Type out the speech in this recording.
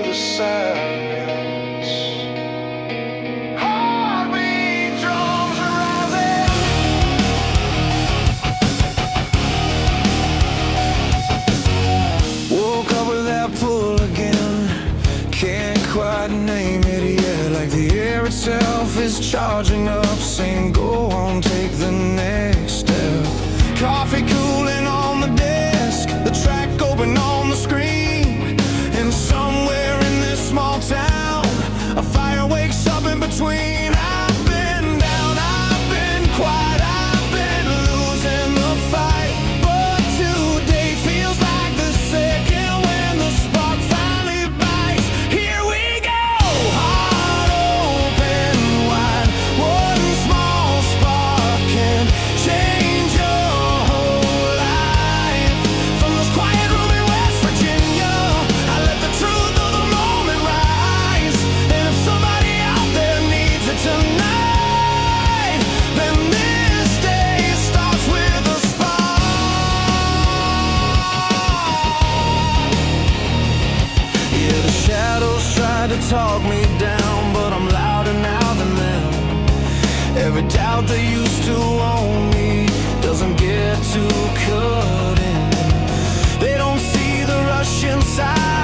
the silence. Heartbeat drums are rising. Woke up with that pull again. Can't quite name it yet. Like the air itself is charging up, saying go on, take the next step. Coffee cooling on the desk, the track open on the screen. And somewhere in this small town, a fire wakes up in between. I've been down, I've been quiet, I've been losing the fight, but today feels like the second when the spark finally bites. Here we go, heart open wide. One small spark can change your whole life. From this quiet room in West Virginia, I let the truth of the moment rise. And if somebody out there needs it tonight, then this day starts with a spark. Yeah, the shadows tried to talk me down, but I'm louder now than them. Every doubt that used to own me doesn't get to cut in. They don't see the rush inside.